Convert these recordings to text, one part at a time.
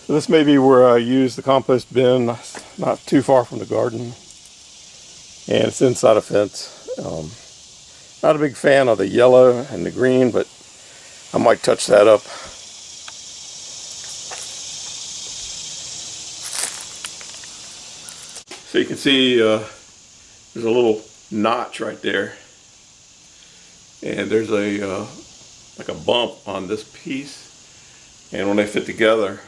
So this may be where I use the compost bin, not too far from the garden. And it's inside a fence. Not a big fan of the yellow and the green, but I might touch that up. So you can see there's a little notch right there. And there's a like a bump on this piece. And when they fit together,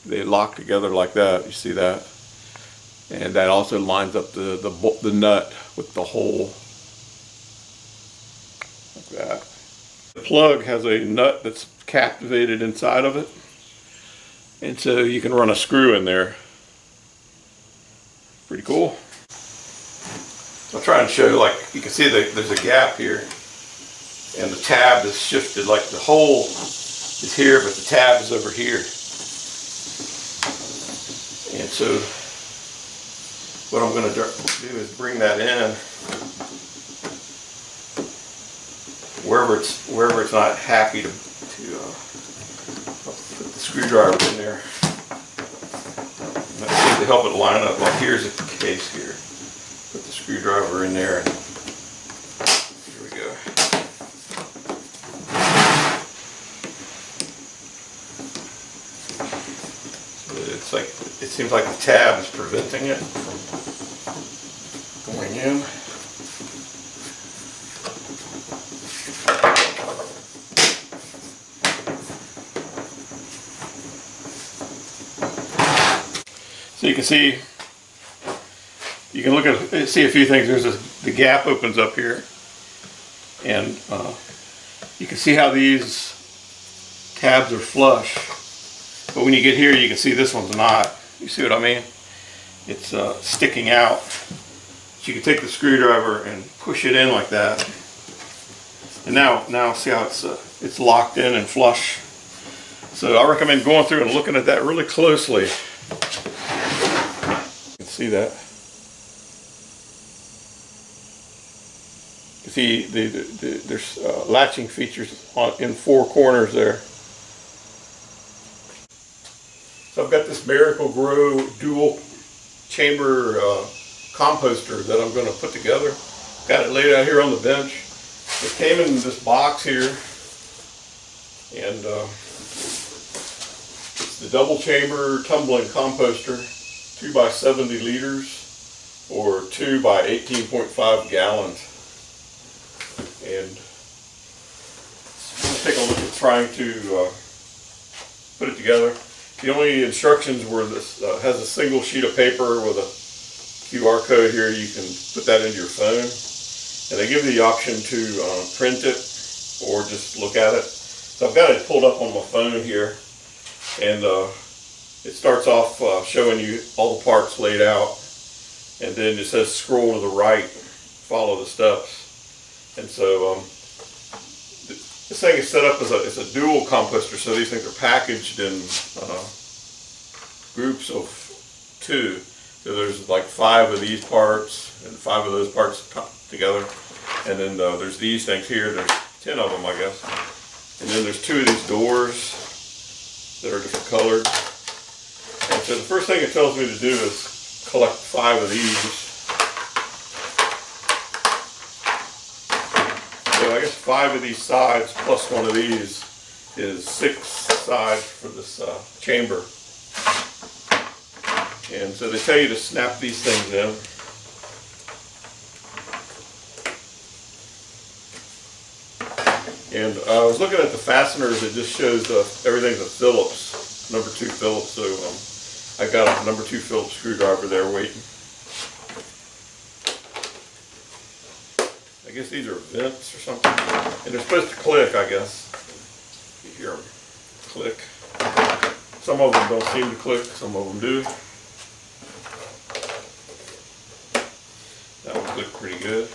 they lock together like that. You see that? And that also lines up the nut with the hole. Like that. The plug has a nut that's captivated inside of it. And so you can run a screw in there. Pretty cool. So I'll try and show you, like, you can see there's a gap here. And the tab is shifted, like the hole is here, but the tab is over here. And so what I'm going to do is bring that in wherever it's not happy to put the screwdriver in there. That seems to help it line up. Like here's a case here. Put the screwdriver in there, and here we go. It's like, it seems like the tab is preventing it from going in. So you can see, you can see a few things. The gap opens up here, and you can see how these tabs are flush. But when you get here, you can see this one's not. You see what I mean? It's sticking out. So you can take the screwdriver and push it in like that. And now see how it's locked in and flush. So I recommend going through and looking at that really closely. You can see that. You see there's latching features in 4 corners there. So I've got this Miracle Grow dual chamber composter that I'm going to put together. Got it laid out here on the bench. It came in this box here, and it's the double chamber tumbling composter, 2 by 70 liters or 2 by 18.5 gallons. And I'm going to take a look at trying to put it together. The only instructions were this has a single sheet of paper with a QR code here. You can put that into your phone. And they give you the option to print it or just look at it. So I've got it pulled up on my phone here. And it starts off showing you all the parts laid out. And then it says scroll to the right, follow the steps. And so this thing is set up as a dual composter, so these things are packaged in groups of 2. So there's like 5 of these parts and 5 of those parts together. And then there's these things here. There's 10 of them, I guess. And then there's 2 of these doors that are different colored. And so the first thing it tells me to do is collect 5 of these. So I guess 5 of these sides plus 1 of these is 6 sides for this chamber. And so they tell you to snap these things in. And I was looking at the fasteners. It just shows everything's a Phillips, number 2 Phillips. So I've got a number 2 Phillips screwdriver there waiting. I guess these are vents or something. And they're supposed to click, I guess. You hear them click. Some of them don't seem to click, some of them do. That one clicked pretty good.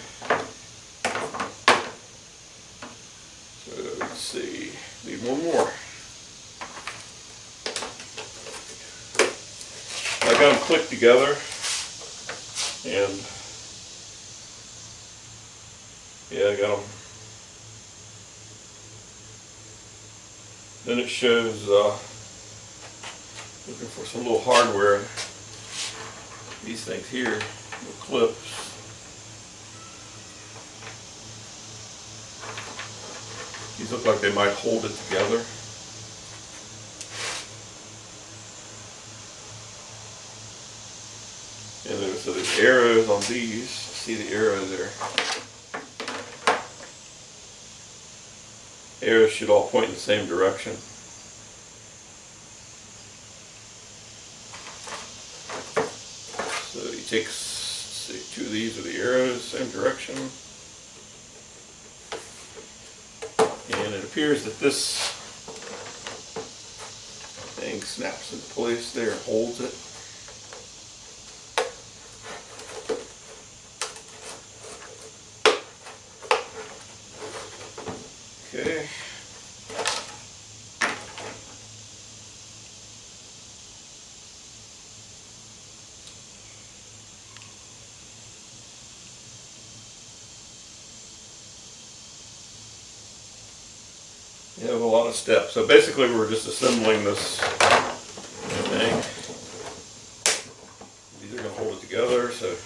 So let's see, need one more. I got them clicked together, and yeah, I got them. Then it shows Looking for some little hardware. These things here, little clips. These look like they might hold it together. And so there's arrows on these. See the arrows there. Arrows should all point in the same direction. So you take, say, two of these with the arrows, same direction. And it appears that this thing snaps into place there and holds it. Okay. You have a lot of steps. So basically we're just assembling this thing. These are going to hold it together, so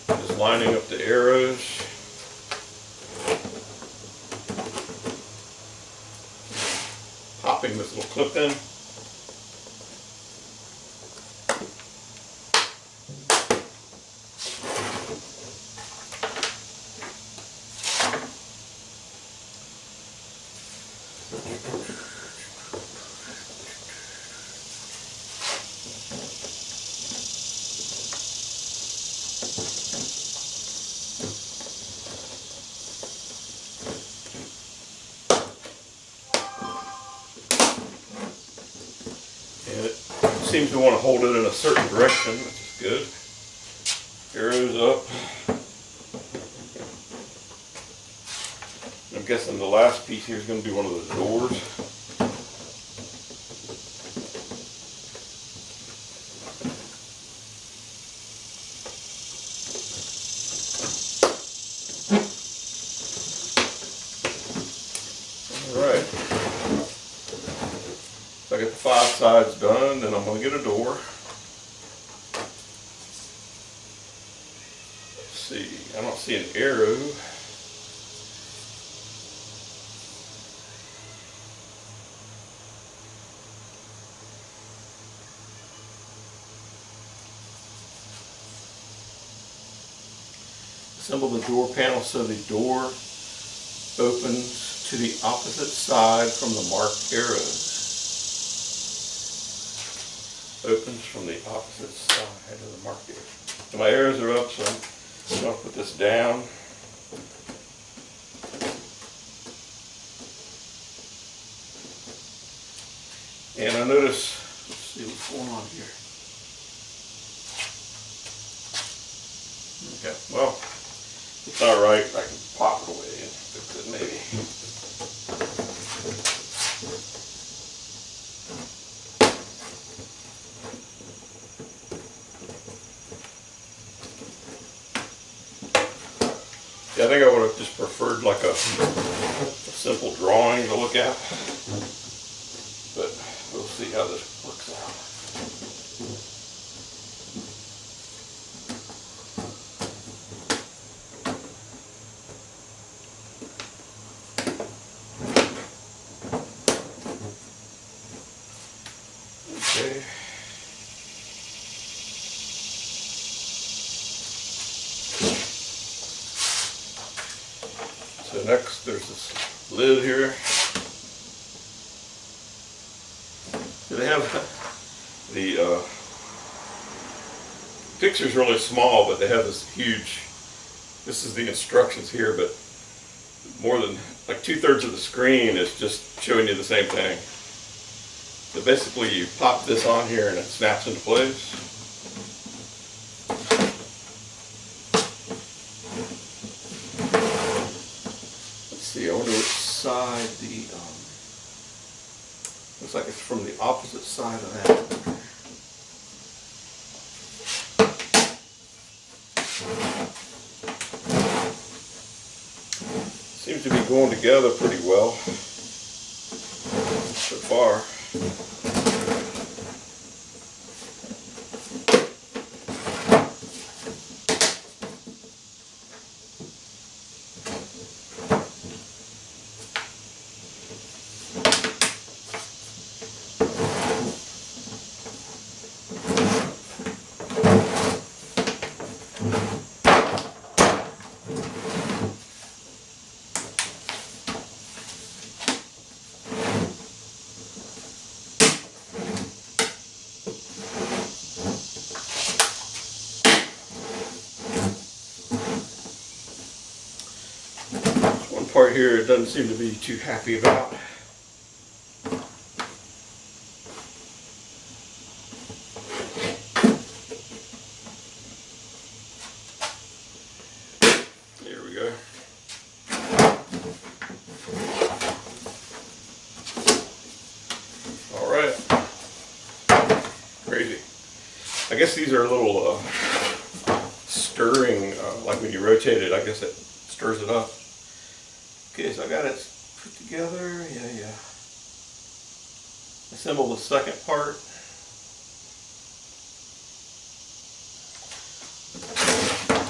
just lining up the arrows. Popping this little clip in. And it seems to want to hold it in a certain direction, which is good. Arrows up. I'm guessing the last piece here is going to be one of those doors. Alright. So I got the 5 sides done, then I'm going to get a door. Let's see, I don't see an arrow. Assemble the door panel so the door opens to the opposite side from the marked arrows. Opens from the opposite side of the marked arrows. So my arrows are up, so I'm going to put this down. And I notice, let's see what's going on here. Okay, well, it's not right. I can pop it away and fix it maybe. Yeah, I think I would have just preferred like a simple drawing to look at. But we'll see how this works out. Okay. So next there's this lid here. So they have the picture's really small, but they have this huge, this is the instructions here, but more than like 2/3 of the screen is just showing you the same thing. So basically you pop this on here and it snaps into place. Let's see, I wonder which side the, looks like it's from the opposite side of that. Seems to be going together pretty well so far. part here it doesn't seem to be too happy about. There we go. All right. Crazy. I guess these are a little stirring, like when you rotate it, I guess it stirs it up. Okay, so I got it put together. Yeah. Assemble the second part. I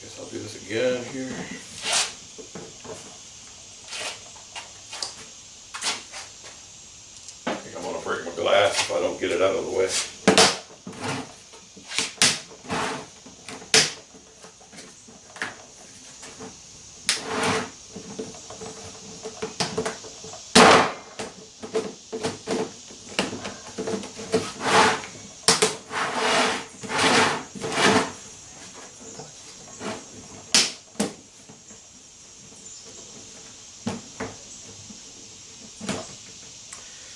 guess I'll do this again here. I think I'm going to break my glass if I don't get it out of the way.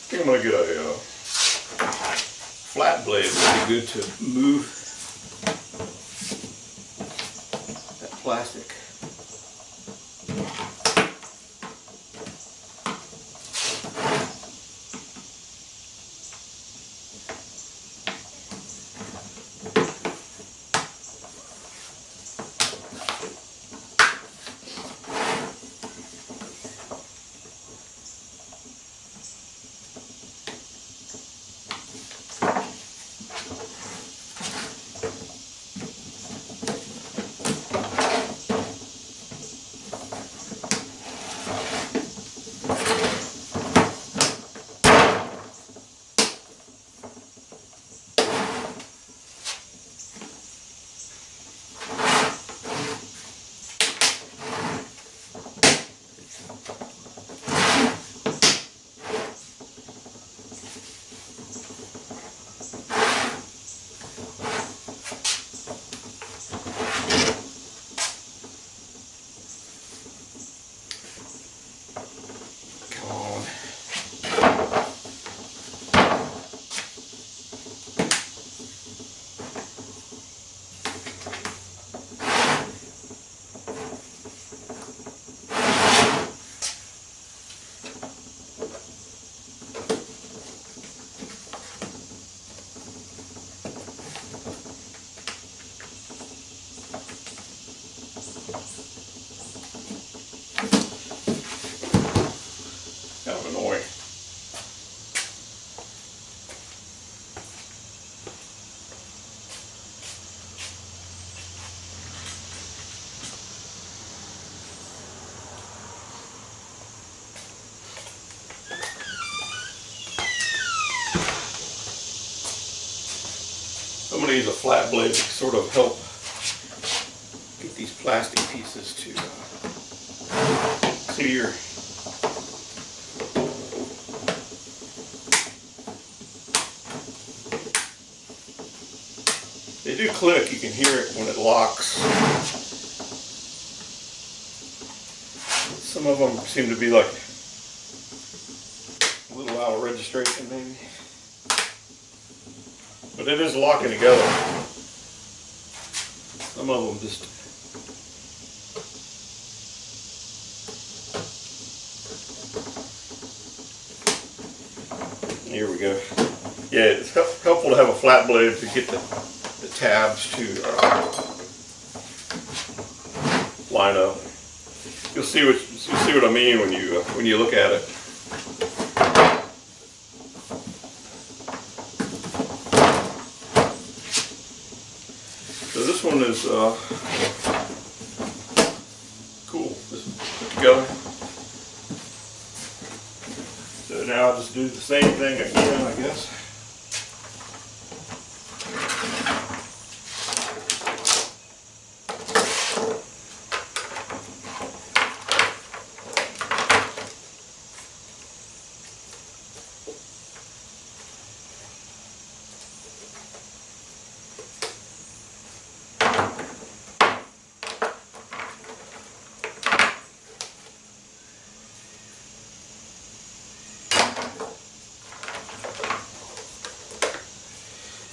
I think I'm going to get a flat blade. It would be good to move that plastic. Kind of annoying. I'm going to use a flat blade to sort of help get these plastic pieces to clear. They do click, you can hear it when it locks. Some of them seem to be like a little out of registration maybe. But it is locking together. Some of them just... Here we go. Yeah, it's helpful to have a flat blade to get the tabs to line up. You'll see what I mean when you look at it. So this one is cool. This is put together. So now I'll just do the same thing again, I guess.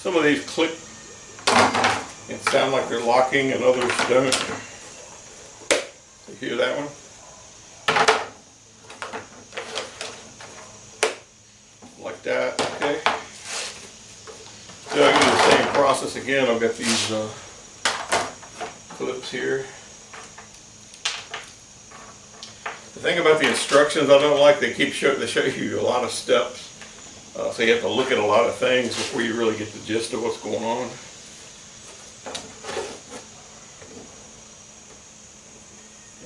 Some of these click and sound like they're locking and others don't. You hear that one? Like that, okay. So I do the same process again. I've got these clips here. The thing about the instructions I don't like, they show you a lot of steps. So you have to look at a lot of things before you really get the gist of what's going on.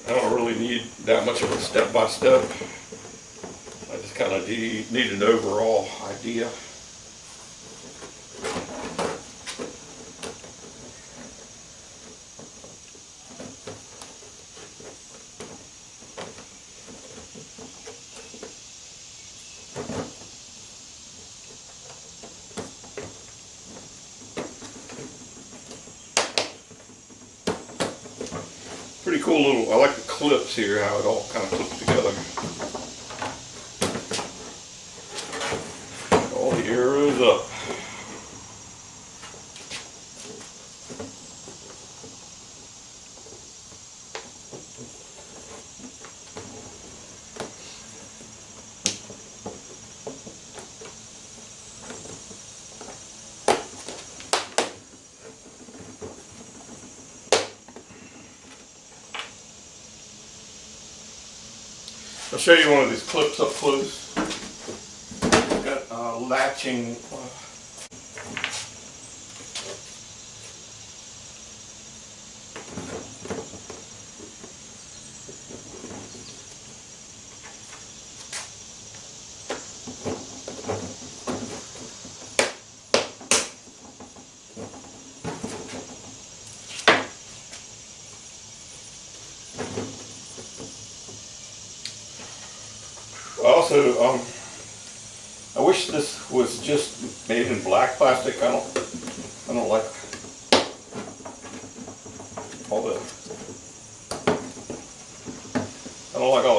I don't really need that much of a step-by-step. I just kind of need an overall idea. Pretty cool little, I like the clips here, how it all kind of clips together. All the arrows up. I'll show you one of these clips up close. It's got latching. Also, I wish this was just made in black plastic. I don't like all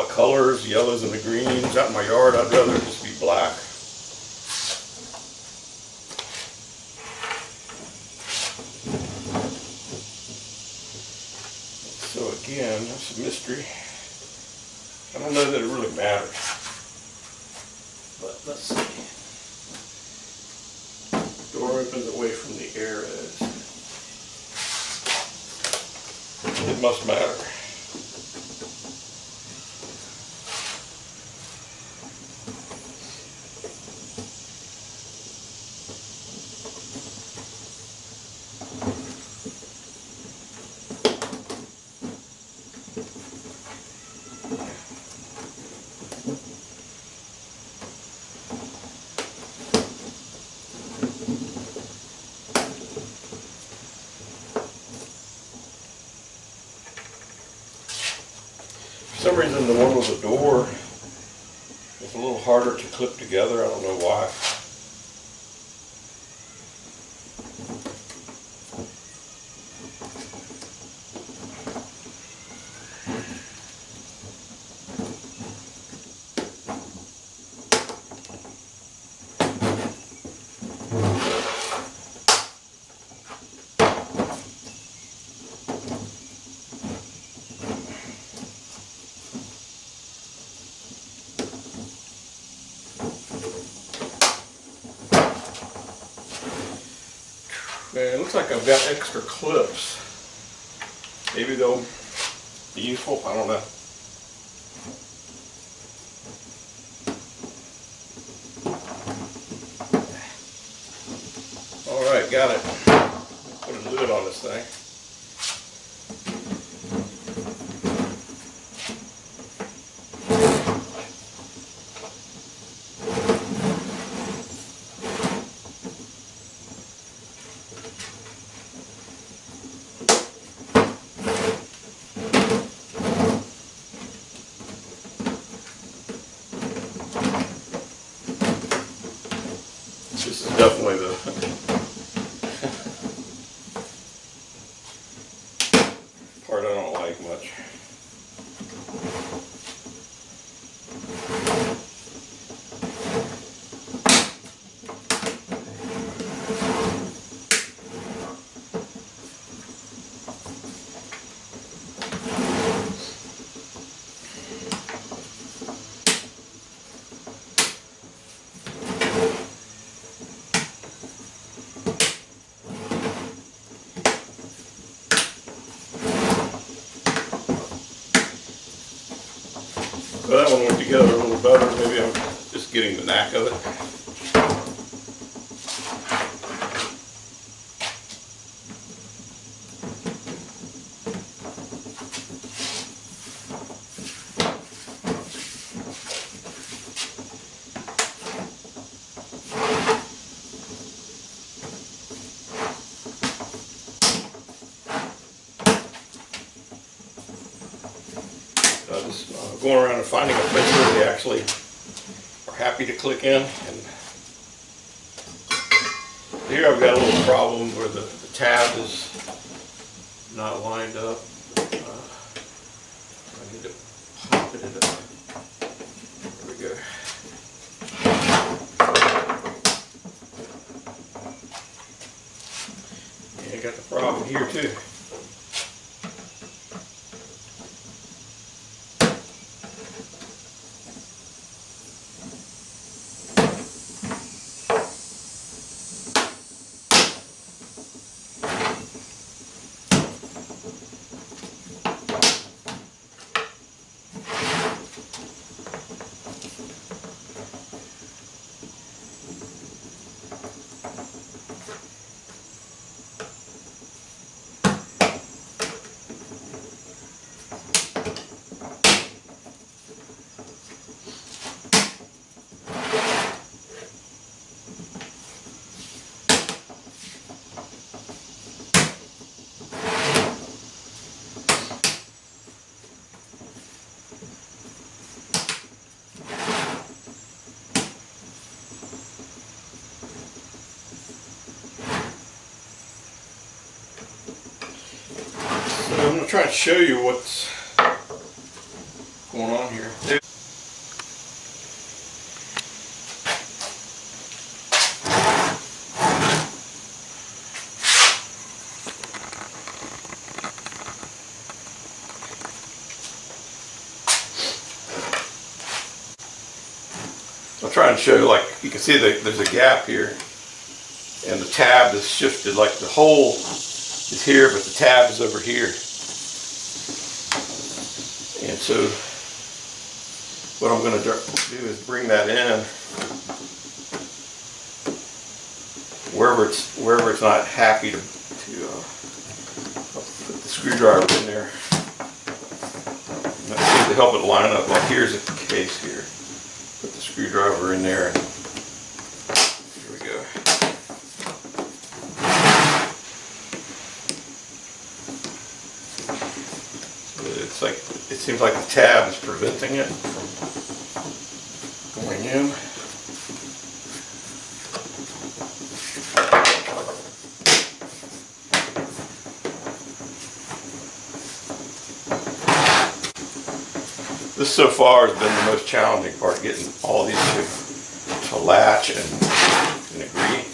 the colors, yellows and the greens. Out in my yard, I'd rather it just be black. So again, that's a mystery. I don't know that it really matters. But let's see. Door opens away from the arrows. It must matter. For some reason the one with the door is a little harder to clip together. I don't know why. Man, it looks like I've got extra clips. Maybe they'll be useful, I don't know. Alright, got it. Put a lid on this thing. This is definitely the part I don't like much. that one went together a little better. Maybe I'm just getting the knack of it. Just going around and finding a place where they actually are happy to click in. And here I've got a little problem where the tab is not lined up. I need to pop it in. There we go. And I got the problem here too. I'm going to try and show you what's going on here. I'll try and show you, like you can see there's a gap here and the tab is shifted, like the hole is here but the tab is over here. And so what I'm going to do is bring that in wherever it's not happy to put the screwdriver in there. And that seems to help it line up. Like here's a case here. Put the screwdriver in there and here we go. It's like, it seems like the tab is preventing it from going in. This so far has been the most challenging part, getting all these to latch and agree.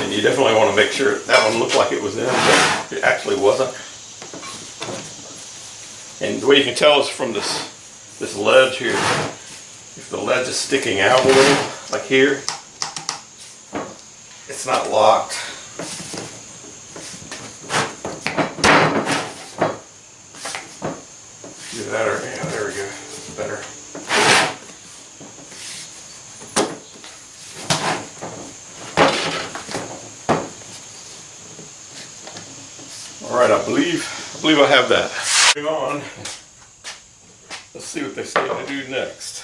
And you definitely want to make sure that one looked like it was in, but it actually wasn't. And the way you can tell is from this ledge here. If the ledge is sticking out a little, like here, it's not locked. Do that, or yeah, there we go. Better. All right, I believe I have that. Moving on. Let's see what they say to do next.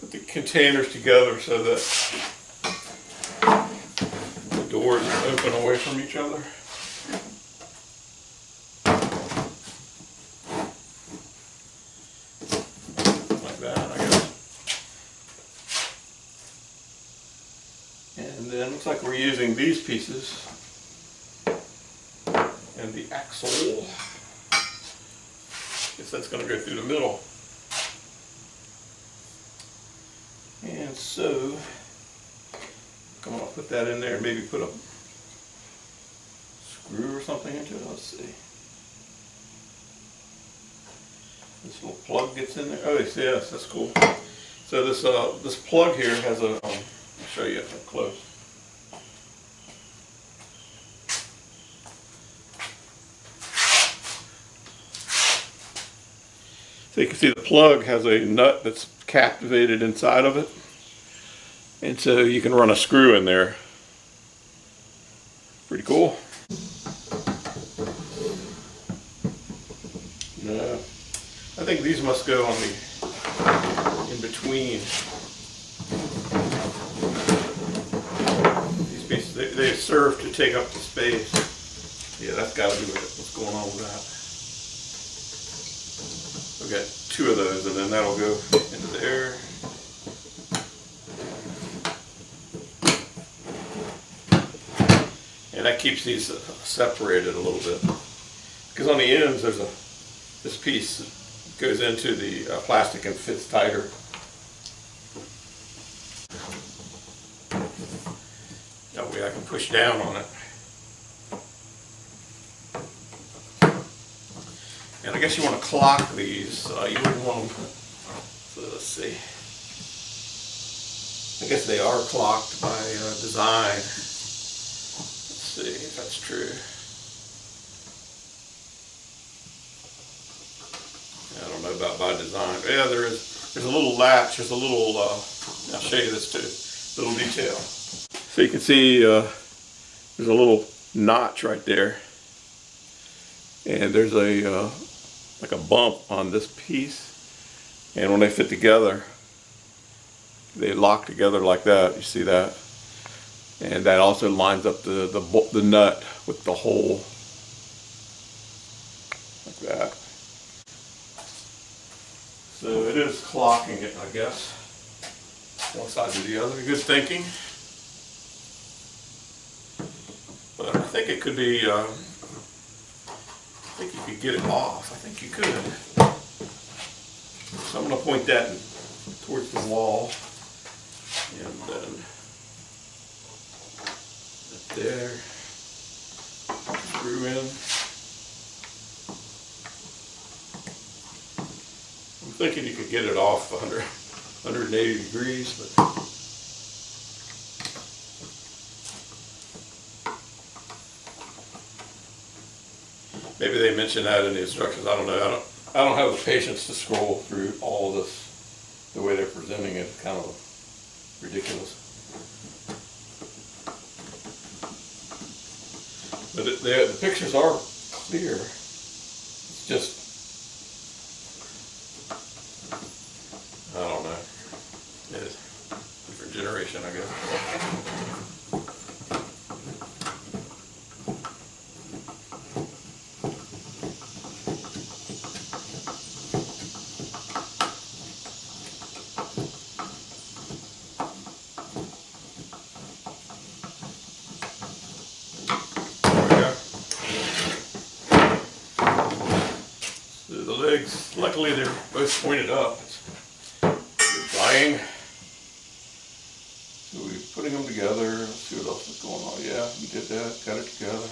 Put the containers together so that the doors are open away from each other. Like that, I guess. And then looks like we're using these pieces and the axle. Guess that's going to go through the middle. And so I'm going to put that in there and maybe put a screw or something into it. Let's see. This little plug gets in there. Oh, yes, that's cool. So this plug here has a, I'll show you up close. So you can see the plug has a nut that's captivated inside of it. And so you can run a screw in there. Pretty cool. No, I think these must go on the in between these pieces. They serve to take up the space. Yeah, that's got to be what's going on with that. We've got two of those, and then that'll go into there. And that keeps these separated a little bit. Because on the ends, there's this piece that goes into the plastic and fits tighter. That way I can push down on it. And I guess you want to clock these. You wouldn't want them. So let's see. I guess they are clocked by design. Let's see if that's true. I don't know about by design. Yeah, there's a little latch. There's a little. I'll show you this too. Little detail. So you can see there's a little notch right there, and there's a like a bump on this piece, and when they fit together, they lock together like that. You see that, and that also lines up the nut with the hole like that. So it is clocking it, I guess, one side to the other. Good thinking. But I think it could be, I think you could get it off. I think you could. So I'm going to point that towards the wall. And then up there, screw in. I'm thinking you could get it off 180 degrees, but maybe they mentioned that in the instructions. I don't know. I don't have the patience to scroll through all of this. The way they're presenting it is kind of ridiculous. But the pictures are clear. It's just, I don't know. It is a different generation, I guess. The legs, luckily they're both pointed up. It's dying. So we're putting them together. Let's see what else is going on. Yeah, we did that, got it together.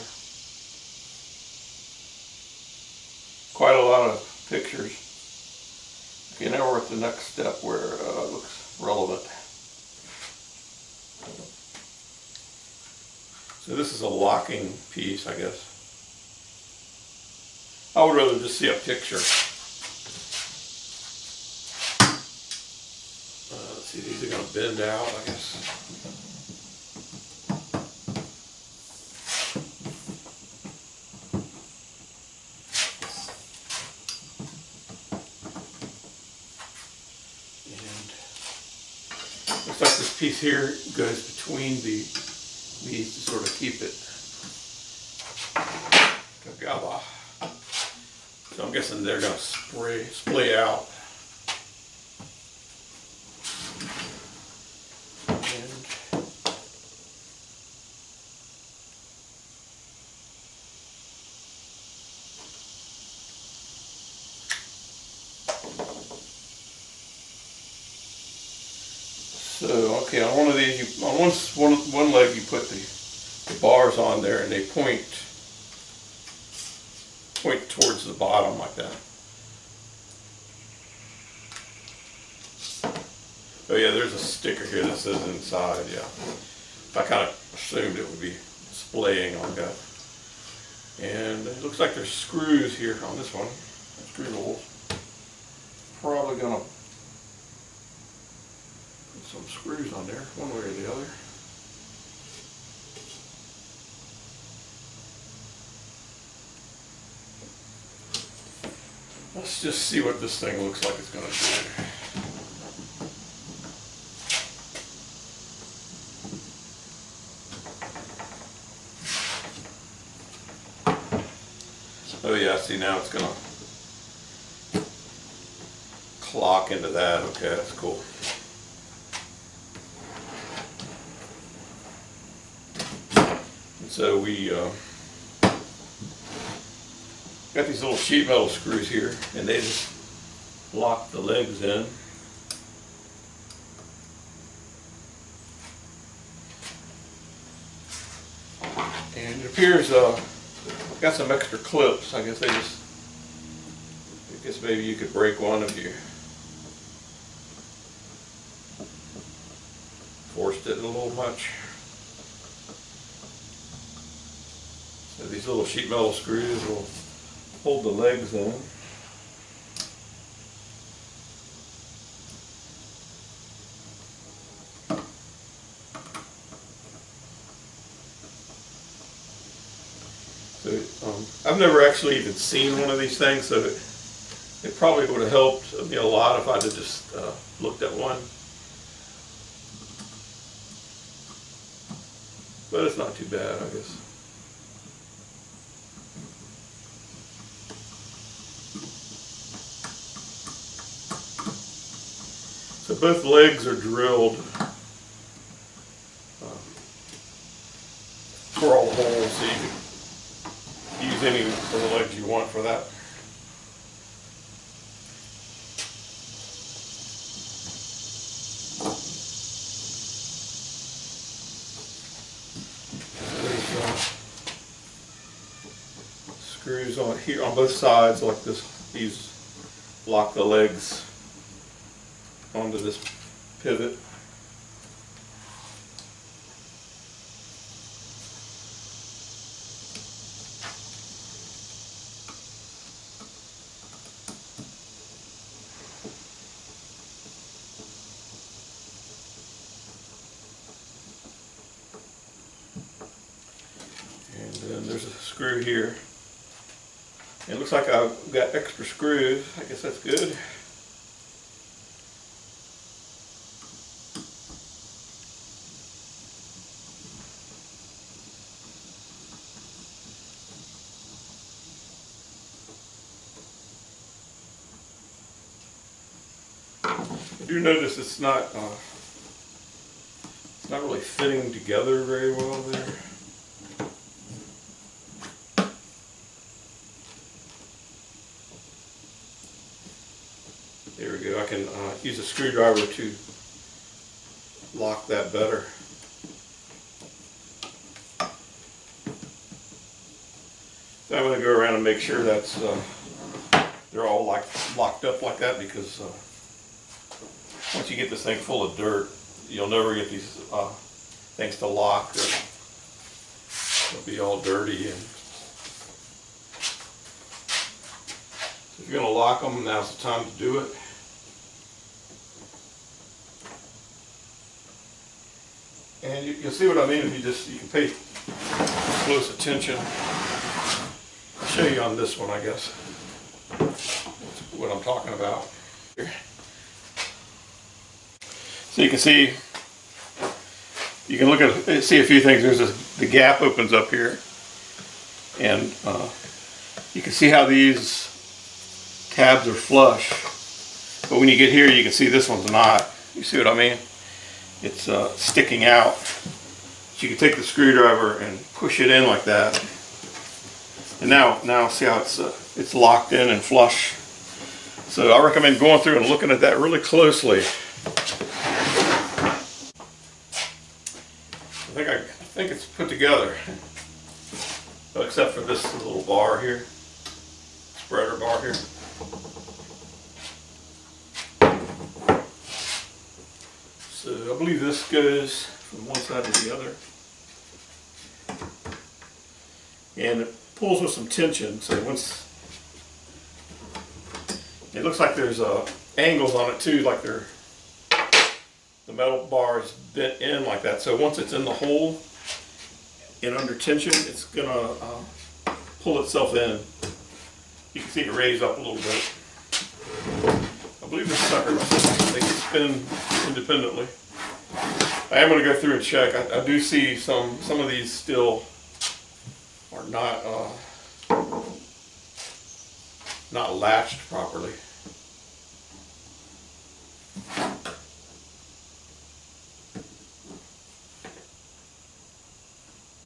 Quite a lot of pictures. Okay, now we're at the next step where it looks relevant. So this is a locking piece, I guess. I would rather just see a picture. Let's see, these are going to bend out, I guess. And looks like this piece here goes between these to sort of keep it together. So I'm guessing they're going to splay out. And so, okay, on one of these, on one leg you put the bars on there, and they point towards the bottom like that. Oh yeah, there's a sticker here that says inside, yeah. I kind of assumed it would be displaying like that. And it looks like there's screws here on this one. Screw holes. Probably gonna put some screws on there, one way or the other. Let's just see what this thing looks like it's gonna do. Oh yeah, see now it's gonna clock into that. Okay, that's cool. And so we got these little sheet metal screws here, and they just lock the legs in. And it appears got some extra clips. I guess maybe you could break one if you forced it a little much. So these little sheet metal screws will hold the legs in. So I've never actually even seen one of these things, so it probably would have helped me a lot if I'd have just looked at one. But it's not too bad, I guess. So both legs are drilled for all the holes, so you can use any of the legs you want for that. Screws on here on both sides like this. These lock the legs onto this pivot. And then there's a screw here. It looks like I've got extra screws. I guess that's good. I do notice it's not really fitting together very well there. There we go. I can use a screwdriver to lock that better. So I'm going to go around and make sure that's they're all locked up like that, because once you get this thing full of dirt, you'll never get these things to lock. They'll be all dirty. And so if you're going to lock them, now's the time to do it. And you'll see what I mean if you can pay close attention. I'll show you on this one, I guess, what I'm talking about. So you can see, you can look at, see a few things. There's the gap opens up here, and you can see how these tabs are flush. But when you get here, you can see this one's not. You see what I mean? It's sticking out. So you can take the screwdriver and push it in like that. And now see how it's locked in and flush. So I recommend going through and looking at that really closely. I think it's put together, except for this little bar here, spreader bar here. So I believe this goes from one side to the other. And it pulls with some tension, so once it looks like there's angles on it too, like the metal bar is bent in like that. So once it's in the hole and under tension, it's gonna pull itself in. You can see it raise up a little bit. I believe this sucker, they can spin independently. I am going to go through and check. I do see some of these still are not latched properly.